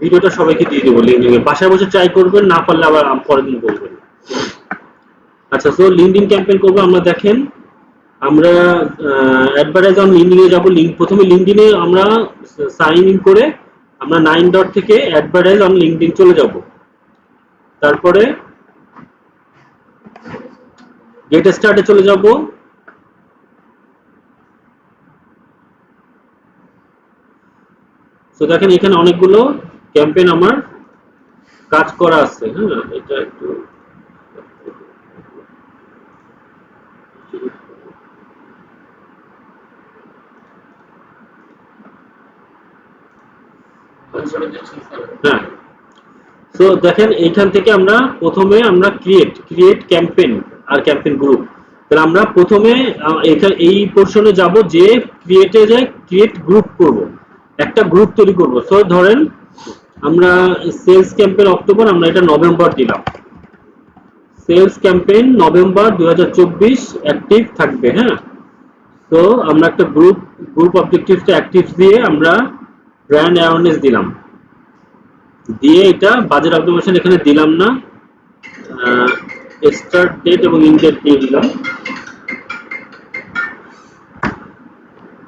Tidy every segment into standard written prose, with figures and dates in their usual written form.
ভিডিওটা সবাইকে দিয়ে দেবো লিঙ্ক, বাসায় বসে ট্রাই করবেন, না পারলে আবার পরের দিন বলবেন। আচ্ছা, সো লিঙ্কডইন ক্যাম্পেইন করবো আমরা। দেখেন আমরা অ্যাডভার্টাইজ অন লিঙ্কডইনে যাব। প্রথমে লিঙ্কডইনে আমরা সাইন ইন করে আমরা 9 ডট থেকে অ্যাডভার্টাইজ অন লিঙ্কডইন চলে যাব। তারপরে গেট স্টার্টে চলে যাব। তো দেখেন এখানে অনেকগুলো ক্যাম্পেইন আমার কাজ করা আছে। হ্যাঁ, এটা একটু হ্যাঁ। সো দেখেন এইখান থেকে আমরা প্রথমে আমরা ক্রিয়েট ক্যাম্পেইন আর ক্যাম্পেইন গ্রুপ। তাহলে আমরা প্রথমে এই পোর্শনে যাব যে ক্রিয়েট গ্রুপ করব, একটা গ্রুপ তৈরি করব। সো ধরেন আমরা সেলস ক্যাম্পেইন অক্টোবর, আমরা এটা নভেম্বর দিলাম। সেলস ক্যাম্পেইন নভেম্বর 2024 অ্যাক্টিভ থাকবে। হ্যাঁ, তো আমরা একটা গ্রুপ অবজেক্টিভটা অ্যাক্টিভ দিয়ে আমরা ব্র্যান্ড অ্যাওয়ারনেস দিলাম, দিয়ে এটা বাজেট অটোমেশন এখানে দিলাম না, স্টার্ট ডেট এবং ইন ডেট দিয়ে দিলাম।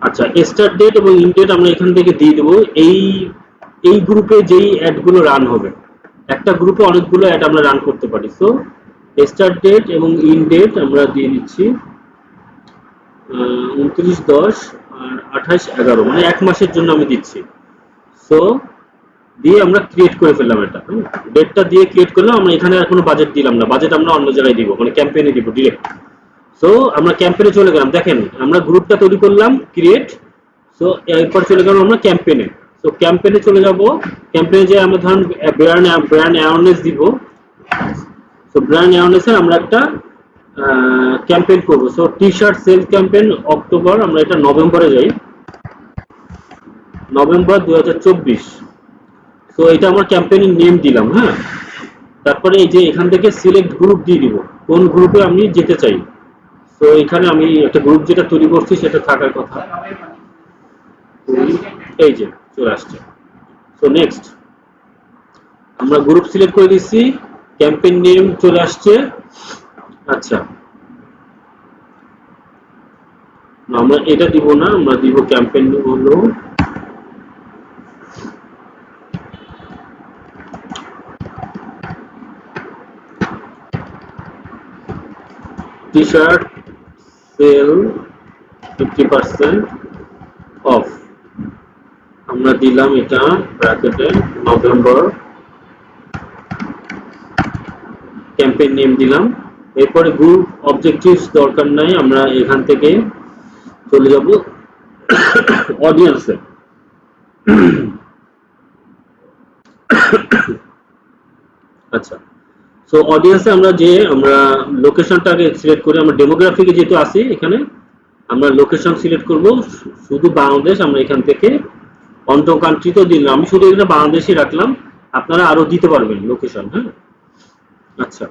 আচ্ছা, স্টার্ট ডেট এবং ইন ডেট আমরা এখান থেকে দিয়ে দেবো। এই গ্রুপে যেই অ্যাডগুলো রান হবে, একটা গ্রুপে অনেকগুলো অ্যাড আমরা রান করতে পারি। সো স্টার্ট ডেট এবং ইন ডেট আমরা দিয়ে দিচ্ছি 29/10 আর 28/11, মানে 1 মাসের জন্য আমি দিচ্ছি। সো দিয়ে আমরা ক্রিয়েট করে ফেললাম এটা। ডেটটা দিয়ে ক্রিয়েট করলাম। আমরা এখানে আর কোনো বাজেট দিলাম না, বাজেট আমরা অন্য জায়গায় দিব, মানে ক্যাম্পেইনে দিব ডিরেক্ট। সো আমরা ক্যাম্পেইনে চলে গেলাম। দেখেন আমরা গ্রুপটা তৈরি করলাম ক্রিয়েট। সো এরপর চলে গেলাম আমরা ক্যাম্পেইনে। সো ক্যাম্পেইনে চলে যাব। ক্যাম্পেইনে যে আমরা ধরুন ব্র্যান্ড অ্যাওয়ারনেস দিব। সো ব্র্যান্ড অ্যাওয়ারনেসের আমরা একটা ক্যাম্পেইন করব। So T shirt sale campaign October, আমরা এটা নভেম্বরে যাই, নভেম্বর 2024। সো এটা আমার ক্যাম্পেইনের নেম দিলাম। হ্যাঁ, তারপরে এই যে এখান থেকে সিলেক্ট গ্রুপ দিয়ে দিব, কোন গ্রুপে আমি যেতে চাই। তো এখানে আমি একটা গ্রুপ যেটা তৈরি করছি সেটা থাকার কথা, এই যে চলে আসছে। সো নেক্সট আমরা গ্রুপ সিলেক্ট করে দিচ্ছি, ক্যাম্পেইন নেম চলে আসছে। আচ্ছা, আমরা এটা দিব না, আমরা দিব ক্যাম্পেইন হলো টি শার্ট সেল 50% অফ। আমরা দিলাম এটা ব্র্যাকেটে নভেম্বর, ক্যাম্পেইন নেম দিলাম। এরপরে গ্রুপ অবজেক্টিভস দরকার নাই, আমরা এখান থেকে চলে যাব অডিয়েন্সে। আচ্ছা, সো অডিয়েন্সে আমরা লোকেশনটাকে সিলেক্ট করে, আমরা ডেমোগ্রাফিকে যেহেতু আসি এখানে, আমরা লোকেশন সিলেক্ট করব শুধু বাংলাদেশ। আমরা এখান থেকে অন্য কান্ট্রি তো দিলাম, আমি শুধু এখানে বাংলাদেশই রাখলাম, আপনারা আরো দিতে পারবেন লোকেশন। হ্যাঁ, আচ্ছা,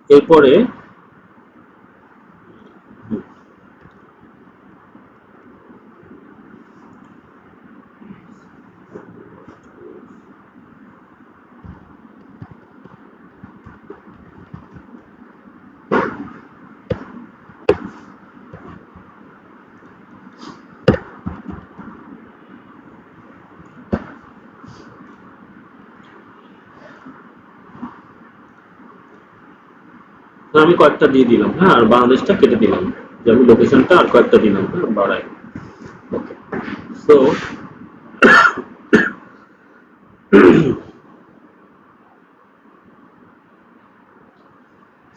এরপরে আমি কয়েকটা দিয়ে দিলাম। হ্যাঁ, আর বাংলাদেশটা কেটে দিলাম, যে আমি লোকেশনটা আর কয়েকটা দিলাম। হ্যাঁ, বাড়াই। ওকে, সো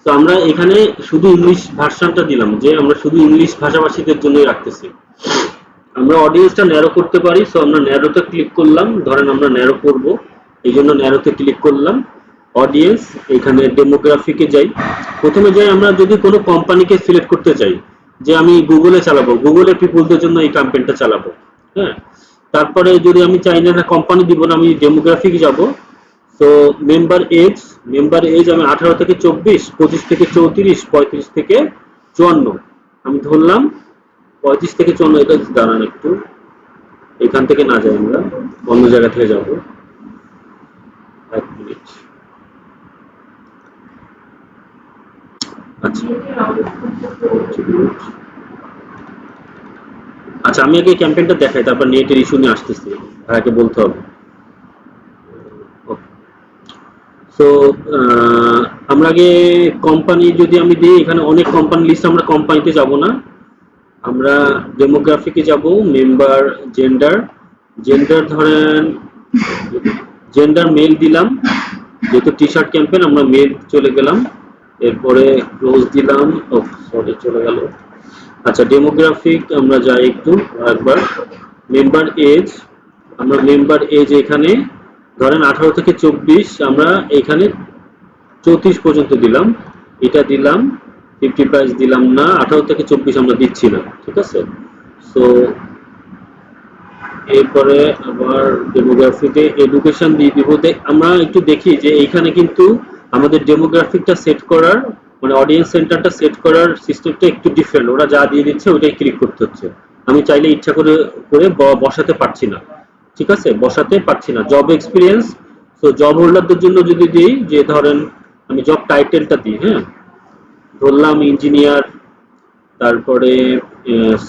তো আমরা এখানে শুধু ইংলিশ ভার্সনটা দিলাম, যে আমরা শুধু ইংলিশ ভাষাভাষীদের জন্যই রাখতেছি। আমরা অডিয়েন্সটা ন্যারো করতে পারি। সো আমরা ন্যারোতে ক্লিক করলাম, ধরেন আমরা ন্যারো করব, এই জন্য ন্যারোতে ক্লিক করলাম। অডিয়েন্স, এখানে ডেমোগ্রাফিকে যাই। প্রথমে যাই আমরা যদি কোনো কোম্পানিকে সিলেক্ট করতে চাই, যে আমি গুগলে চালাবো, গুগলে পিপুলদের জন্য এই ক্যাম্পেইনটা চালাবো। হ্যাঁ, তারপরে যদি আমি চাই না কোম্পানি দিব না, আমি ডেমোগ্রাফিক যাব। তো মেম্বার এজ আমি 18 থেকে 24, 25 থেকে 34, 35 থেকে 54 আমি ধরলাম। 35 থেকে 54, এটা দাঁড়ান একটু, এখান থেকে না যাই, আমরা অন্য জায়গা থেকে যাব। এক মিনিট। আচ্ছা আচ্ছা, আমি আগে ক্যাম্পেইনটা দেখাই, তারপর নেটের ইস্যু নিয়ে আসতেছি, ভাইকে বলতে হবে। সো আমরা আগে কোম্পানি যদি আমি দিই, এখানে অনেক কোম্পানি লিস্ট, আমরা কোম্পানিতে যাব না, আমরা ডেমোগ্রাফিকে যাব। মেম্বার, জেন্ডার, জেন্ডার ধরেন জেন্ডার মেল দিলাম, যেহেতু টি শার্ট ক্যাম্পেইন আমরা মেল চলে গেলাম, এরপরে ক্লোজ দিলাম। ও সরি, চলে গেল। আচ্ছা, ডেমোগ্রাফিক আমরা যাই একটু একবার। মেম্বার এজ, আমরা মেম্বার এজ এখানে ধরেন 18 থেকে 24, আমরা এখানে 34 পর্যন্ত দিলাম, এটা দিলাম। 50 প্রাইস দিলাম না, 18 থেকে 24 আমরা দিচ্ছি না, ঠিক আছে। সো এরপরে আবার ডেমোগ্রাফিতে এডুকেশন দিয়ে দিব। আমরা একটু দেখি যে এইখানে কিন্তু আমাদের ডেমোগ্রাফিকটা সেট করার, মানে অডিয়েন্স সেন্টারটা সেট করার সিস্টেমটা একটু ডিফারেন্ট। ওরা যা দিয়ে দিচ্ছে ওইটাই ক্লিক করতে হচ্ছে, আমি চাইলে ইচ্ছা করে করে বসাতে পারছি না, ঠিক আছে, বসাতে পারছি না। জব এক্সপিরিয়েন্স, তো জব হোল্ডারদের জন্য যদি দিই, যে ধরেন আমি জব টাইটেলটা দিই, হ্যাঁ, ধরলাম ইঞ্জিনিয়ার, তারপরে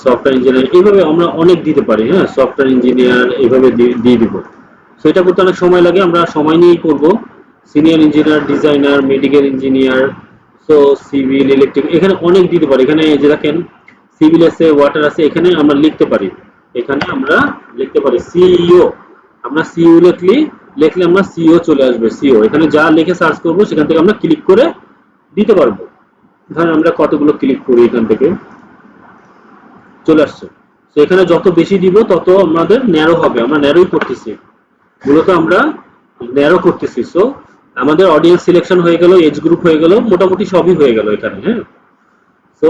সফটওয়্যার ইঞ্জিনিয়ার, এইভাবে আমরা অনেক দিতে পারি, হ্যাঁ, সফটওয়্যার ইঞ্জিনিয়ার এইভাবে দিয়ে দিব। সো এটা করতে অনেক সময় লাগে, আমরা সময় নিয়েই করব। Senior engineer, designer, medical engineer, so civil, electric, এখানে অনেক দিতে পারি। এখানে যে দেখেন সিভিল আছে, ওয়াটার আছে, এখানে আমরা লিখতে পারি, এখানে আমরা লিখতে পারি সিইও। আমরা সিইও লিখলে আমরা সিইও চলে আসবে, সিইও। এখানে যা লিখে সার্চ করব সেখান থেকে আমরা ক্লিক করে দিতে পারবো। ধরেন আমরা কতগুলো ক্লিক করি, এখান থেকে চলে আসছে। তো এখানে যত বেশি দিব তত আমাদের ন্যারো হবে, আমরা ন্যারোই করতেছি, মূলত আমরা ন্যারো করতেছি। সো আমাদের অডিয়েন্স সিলেকশন হয়ে গেল, এজ গ্রুপ হয়ে গেল, মোটামুটি সবই হয়ে গেল এখানে, হ্যাঁ। সো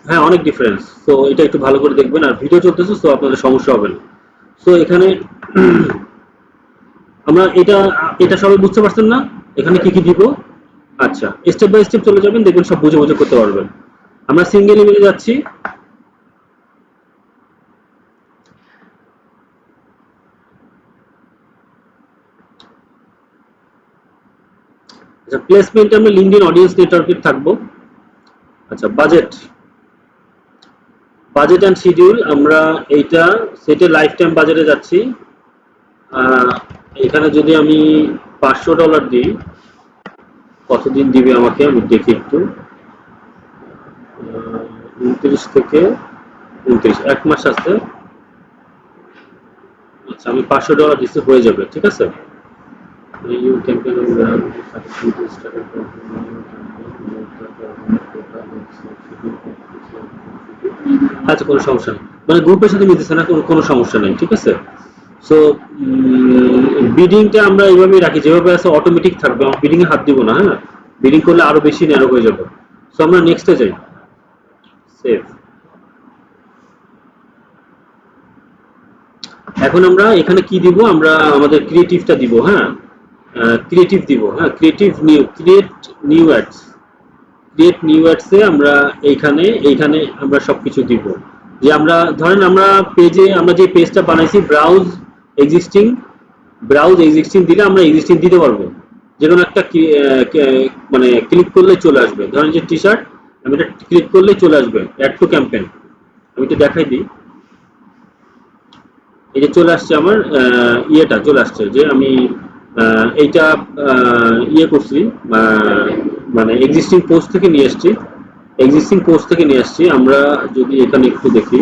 হ্যাঁ, অনেক ডিফারেন্স। সো এটা একটু ভালো করে দেখবেন, আর ভিডিও চলতেছে, সো আপনাদের সমস্যা হবে না। সো এখানে আমরা এটা এটা সবাই বুঝতে পারছেন না, এখানে কি কি দিব? আচ্ছা, স্টেপ বাই স্টেপ চলে যাবেন, দেখবেন সব বুঝে বুঝে করতে পারবেন। আমরা সিঙ্গেল ইমেলে যাচ্ছি। আচ্ছা, প্লেসমেন্ট আমরা লিঙ্কডইন অডিয়েন্স নেটওয়ার্কে থাকবো। আচ্ছা, বাজেট, বাজেট অ্যান্ড শিডিউল, আমরা এইটা সেটে লাইফ টাইম বাজেটে যাচ্ছি। এখানে যদি আমি $500 দিই, কতদিন দিবে আমাকে আমি দেখি একটু। 29 থেকে 29, 1 মাস আছে। আচ্ছা, আমি $500 দিতে হয়ে যাবে, ঠিক আছে। ইউ ক্যাম্পেইন, আচ্ছা, কোনো সমস্যা নেই, মানে গ্রুপের সাথে মিলতেছে না, কোনো সমস্যা নেই, ঠিক আছে। সো বিডিংটা আমরা এইভাবেই রাখি, যেভাবে আছে অটোমেটিক থাকবে, আমরা বিডিং এ হাত দিব না, হ্যাঁ, বিডিং করলে আরো বেশি ন্যারো হয়ে যাবে। সো আমরা নেক্সটে যাই, সেভ। এখন আমরা এখানে কি দিব, আমরা আমাদের ক্রিয়েটিভটা দিব, হ্যাঁ, ক্রিয়েটিভ দিব, হ্যাঁ, creative new, create new ads, create new অ্যাডসে আমরা এইখানে আমরা সবকিছু দিব। যে আমরা ধরেন আমরা পেজে, আমরা যে পেজটা বানাইছি, এক্সিস্টিং ব্রাউজ এক্সিস্টিং দিলে আমরা এক্সিস্টিং দিতে পারবো, যে কোনো একটা মানে ক্লিক করলে চলে আসবে। ধরেন যে টি শার্ট, আমি এটা ক্লিক করলে চলে আসবে অ্যাড টু ক্যাম্পেইন। আমি এটা দেখাই দিই, এই যে চলে আসছে আমার ইয়েটা চলে আসছে, যে আমি এইটা ইয়ে করছি, মানে এক্সিস্টিং পোস্ট থেকে নিয়ে আসছি, এক্সিস্টিং পোস্ট থেকে নিয়ে আসছি। আমরা যদি এখানে একটু দেখি,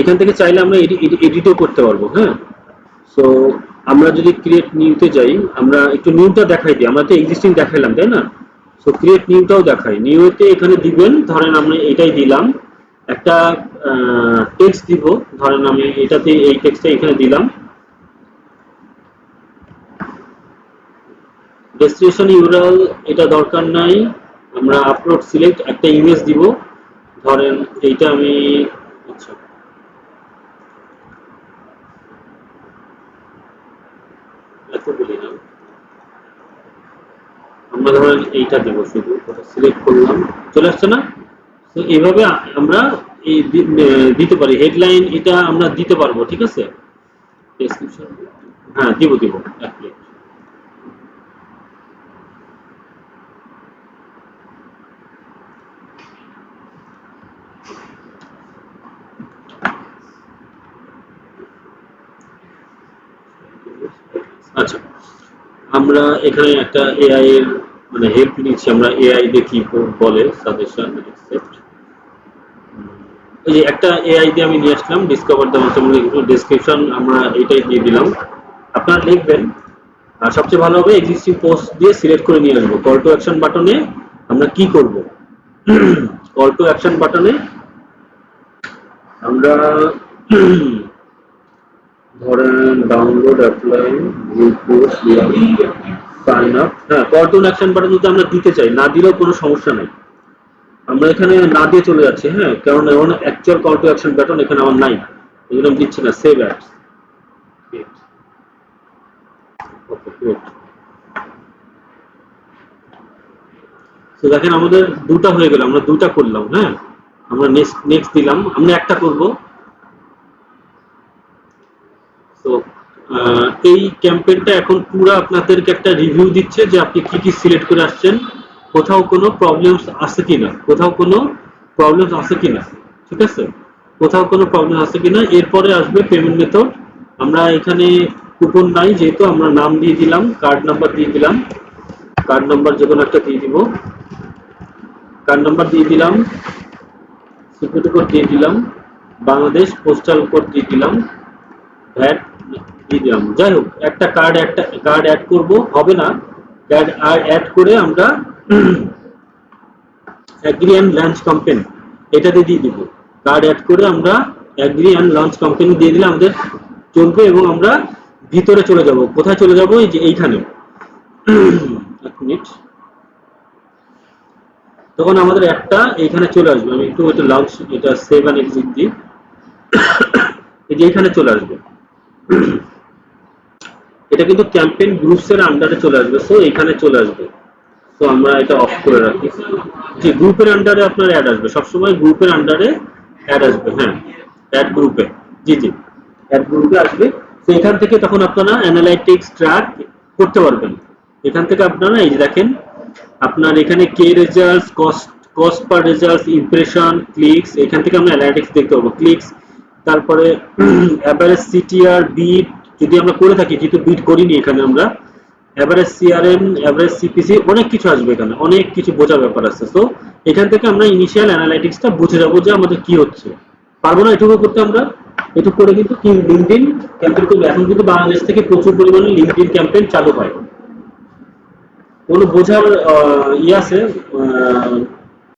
এখান থেকে চাইলে আমরা এডিটও করতে পারবো, হ্যাঁ। সো আমরা যদি ক্রিয়েট নিউতে যাই, আমরা একটু নিউটা দেখাই দিই, আমরা তো এক্সিস্টিং দেখাইলাম, তাই না। সো ক্রিয়েট নিউটাও দেখাই, নিউতে এখানে দিবেন, ধরেন আমি এটাই দিলাম, একটা টেক্সট দিব, ধরেন আমি এটাতে এই টেক্সটটা এখানে দিলাম। ডেস্টিনেশন ইউআরএল এটা দরকার নাই, আমরা আপলোড সিলেক্ট একটা ইমেজ দিব, ধরেন এইটা আমি, আচ্ছা এত বলি না, আমরা ধরেন এইটা দেব, শুধু ওটা সিলেক্ট করলাম, চলে আসছে না। তো এইভাবে আমরা এই দিতে পারি, হেডলাইন এটা আমরা দিতে পারবো, ঠিক আছে। ডেসক্রিপশন, হ্যাঁ দিব দিব, এক মিনিট। আচ্ছা, আমরা এখানে একটা এআই এর মানে হেল্প নিচ্ছি, আমরা এআই দিয়ে কি বলে সাজেশন অ্যাকসেপ্ট। এই যে একটা এআই দিয়ে আমি নিয়ে আসলাম, ডিসকভার দ্য ডেসক্রিপশন আমরা এটাই দিয়ে দিলাম, আপনারা লিখবেন। আর সবচেয়ে ভালো হবে এক্সিস্টিং পোস্ট দিয়ে সিলেক্ট করে নিয়ে আসবো। কল টু অ্যাকশন বাটনে আমরা কি করব, কল টু অ্যাকশন বাটনে আমরা ধরেন download, apply, group post, sign up, হ্যাঁ কল টু অ্যাকশন বাটন যদি আমরা দিতে চাই, না দিলেও কোনো সমস্যা নেই, আমরা এখানে না দিয়ে চলে যাচ্ছি, হ্যাঁ কারণ এখন actual call to action button এখানে আমার নাই, এগুলো আমি দিচ্ছি না। Save ads, okay great. তো দেখেন আমাদের দুটা হয়ে গেল, আমরা দুটা করলাম, হ্যাঁ আমরা নেক্সট নেক্সট দিলাম, আমরা একটা করব। তো এই ক্যাম্পেইনটা এখন পুরো আপনাদেরকে একটা রিভিউ দিচ্ছে যে আপনি কি কি সিলেক্ট করে আসছেন, কোথাও কোনো প্রবলেমস আছে কিনা, কোথাও কোনো প্রবলেমস আছে কিনা, ঠিক আছে, কোথাও কোনো প্রবলেম আছে কিনা। এরপরে আসবে পেমেন্ট মেথড, আমরা এখানে কুপন নাই যেহেতু আমরা নাম দিয়ে দিলাম, কার্ড নাম্বার দিয়ে দিলাম, কার্ড নাম্বার যে কোনো একটা দিয়ে দিব, কার্ড নাম্বার দিয়ে দিলাম, সিকিউরিটি কোড দিয়ে দিলাম, বাংলাদেশ পোস্টাল কোড দিয়ে দিলাম, ভ্যাট দিয়ে দিলাম। যাই হোক একটা কার্ড অ্যাড করব, হবে না কার্ড আর অ্যাড করে আমরা অ্যাগ্রি অ্যান্ড লঞ্চ কোম্পানি এটাতে দিয়ে দিব, কার্ড অ্যাড করে আমরা অ্যাগ্রি অ্যান্ড লঞ্চ কোম্পানি দিয়ে দিলে আমাদের চলবে। এবং আমরা ভিতরে চলে যাব, কোথায় চলে যাব, এই যে এইখানে, এক মিনিট, তখন আমাদের একটা এইখানে চলে আসবে, আমি একটু এটা লঞ্চ, এটা সেভ অ্যান্ড এক্সিট দিই, এই যে এইখানে চলে আসবে, এটা কিন্তু ক্যাম্পেইন গ্রুপস এর আন্ডারে চলে আসবে, সো এখানে চলে আসবে। তো আমরা এটা অফ করে রাখি, যে গ্রুপের আন্ডারে আপনার অ্যাড আসবে, সবসময় গ্রুপের আন্ডারে অ্যাড আসবে, হ্যাঁ অ্যাড গ্রুপে, জি জি অ্যাড গ্রুপে আসবে। তো এখান থেকে তখন আপনারা অ্যানালাইটিক্স ট্র্যাক করতে পারবেন। এখান থেকে আপনারা এই যে দেখেন আপনার এখানে কে results, cost per results, impression, clicks, এখান থেকে আমরা অ্যানালাইটিক্স দেখতে পাবো, ক্লিকস, তারপরে এভারেজ সিটিআর, বিট যদি আমরা করে থাকি, যেহেতু বিট করিনি এখানে আমরা, এভারেজ সিআরএম, এভারেজ সিপিসি, অনেক কিছু আসবে এখানে, অনেক কিছু বোঝার ব্যাপার আছে। তো এখান থেকে আমরা ইনিশিয়াল অ্যানালাইটিক্সটা বুঝে যাবো যে আমাদের কি হচ্ছে। পারবো না এটুকু করতে, আমরা এটুকু করে কিন্তু কি লিঙ্কডইন ক্যাম্পেইন করবো। এখন কিন্তু বাংলাদেশ থেকে প্রচুর পরিমাণে লিঙ্কডইন ক্যাম্পেইন চালু হয়, কোনো বোঝার ইয়ে আছে,